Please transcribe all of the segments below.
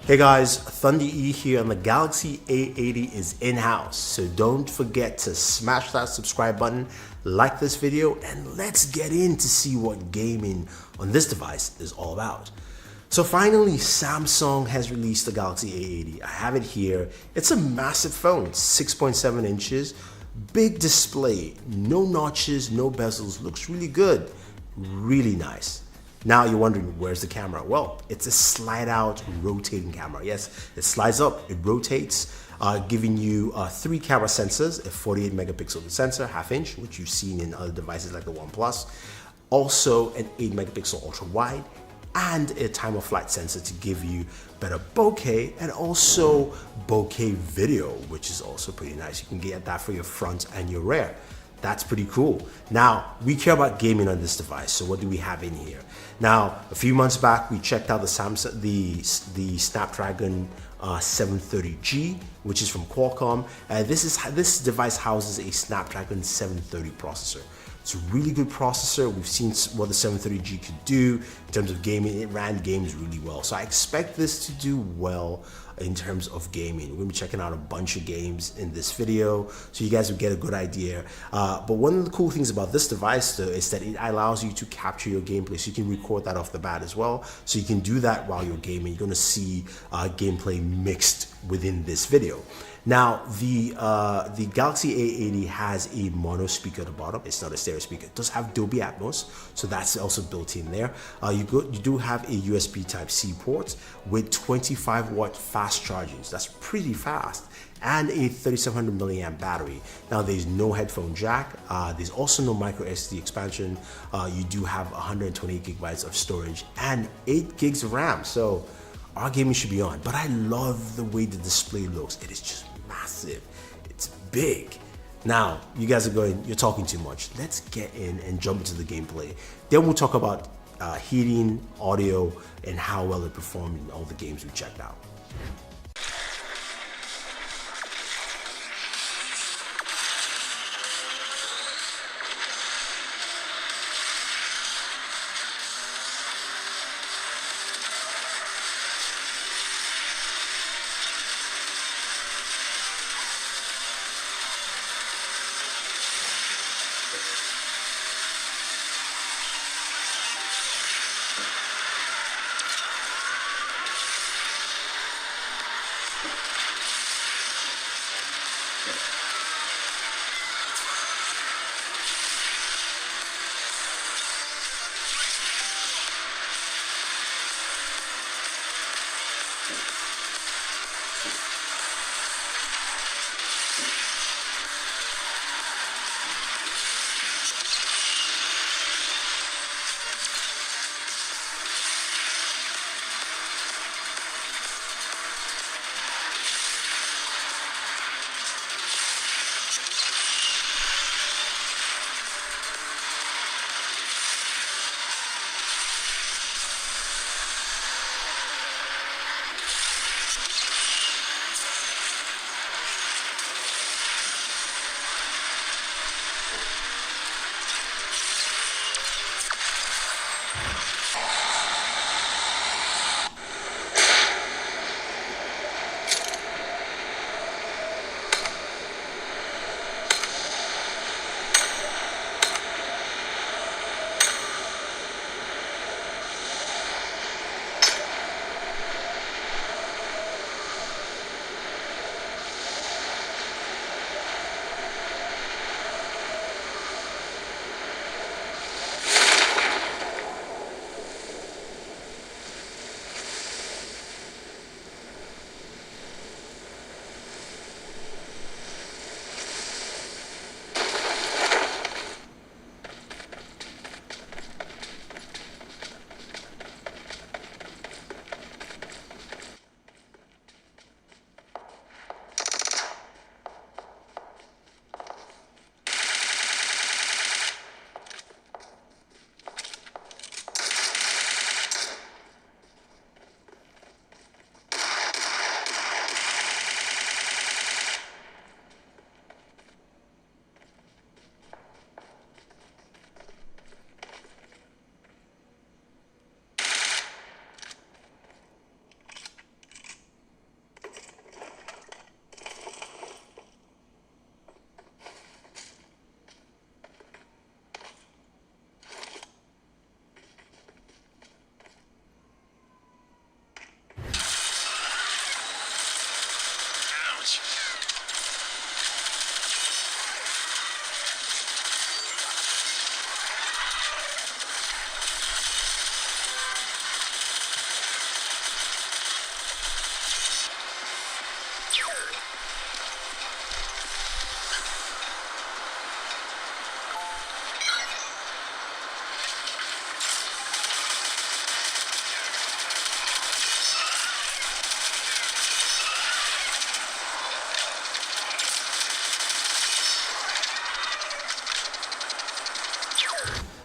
Hey guys, Thunder E here, and the Galaxy A80 is in-house. So don't forget to smash that subscribe button, like this video, and let's get in to see what gaming on this device is all about. So finally, Samsung has released the Galaxy A80. I have it here. It's a massive phone, 6.7 inches, big display, no notches, no bezels, looks really good, really nice. Now you're wondering, where's the camera? Well, it's a slide out rotating camera. Yes, it slides up, it rotates, giving you 3 camera sensors, a 48 megapixel sensor, half inch, which you've seen in other devices like the OnePlus. Also an 8 megapixel ultra wide and a time of flight sensor to give you better bokeh and also bokeh video, which is also pretty nice. You can get that for your front and your rear. That's pretty cool. Now, we care about gaming on this device, so what do we have in here? Now, a few months back, we checked out the Snapdragon 730G, which is from Qualcomm. This device houses a Snapdragon 730 processor. It's a really good processor. We've seen what the 730G could do in terms of gaming. It ran games really well. So I expect this to do well in terms of gaming. We're gonna be checking out a bunch of games in this video, so you guys will get a good idea. But one of the cool things about this device though is that it allows you to capture your gameplay, so you can record that off the bat as well. So you can do that while you're gaming. You're gonna see gameplay mixed within this video. Now, the Galaxy A80 has a mono speaker at the bottom. It's not a stereo speaker. It does have Dolby Atmos, so that's also built in there. You do have a USB Type-C port with 25-watt fast charging. So that's pretty fast. And a 3700 milliamp battery. Now, there's no headphone jack. There's also no micro SD expansion. You do have 128 gigabytes of storage and 8 gigs of RAM. So our gaming should be on. But I love the way the display looks. It is just massive. It's big. Now, you guys are going, you're talking too much. Let's get in and jump into the gameplay. Then we'll talk about heating, audio, and how well it performed in all the games we checked out.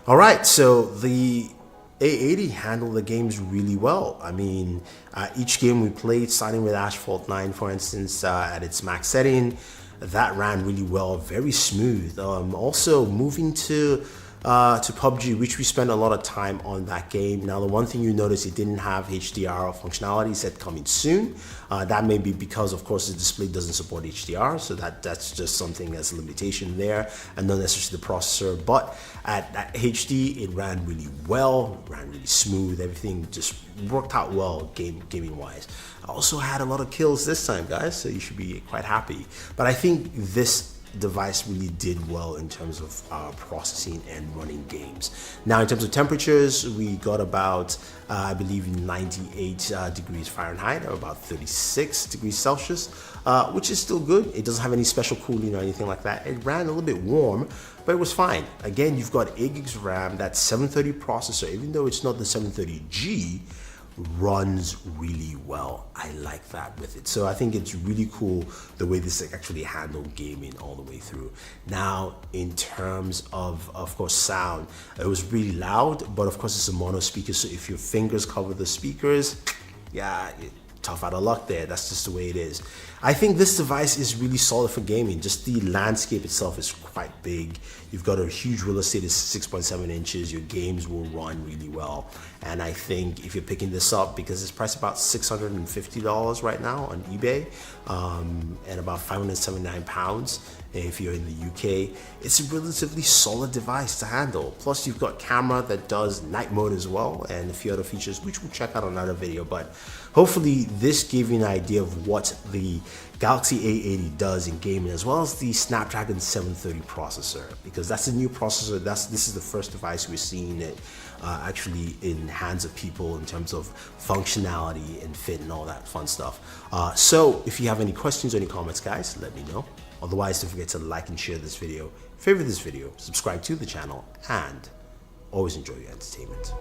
All right, so the A80 handled the games really well. I mean, each game we played, starting with Asphalt 9, for instance, at its max setting, that ran really well, very smooth. Also moving to PUBG, which we spent a lot of time on that game. Now, the one thing you notice, it didn't have HDR functionality, said coming soon. That may be because, of course, the display doesn't support HDR, so that's just something that's a limitation there, and not necessarily the processor. But at HD, it ran really well, ran really smooth. Everything just worked out well gaming-wise. I also had a lot of kills this time, guys, so you should be quite happy. But I think this device really did well in terms of processing and running games. Now, in terms of temperatures, we got about I believe 98 degrees Fahrenheit, or about 36 degrees Celsius, which is still good. It doesn't have any special cooling or anything like that. It ran a little bit warm, but it was fine. Again, you've got 8 gigs of RAM. That 730 processor, even though it's not the 730G, runs really well. I like that with it. So I think it's really cool the way this actually handled gaming all the way through. Now, in terms of course, sound, it was really loud, but of course it's a mono speaker. So if your fingers cover the speakers, yeah, tough out of luck there. That's just the way it is. I think this device is really solid for gaming. Just the landscape itself is quite big. You've got a huge real estate, it's 6.7 inches. Your games will run really well. And I think if you're picking this up, because it's priced about $650 right now on eBay, and about £579 if you're in the UK, it's a relatively solid device to handle. Plus, you've got camera that does night mode as well, and a few other features, which we'll check out on another video. But hopefully this gave you an idea of what the Galaxy A80 does in gaming, as well as the Snapdragon 730 processor, because that's a new processor. This is the first device we're seeing it actually in hands of people in terms of functionality and fit and all that fun stuff. So if you have any questions or any comments, guys, let me know. Otherwise, don't forget to like and share this video, favorite this video, subscribe to the channel, and always enjoy your entertainment.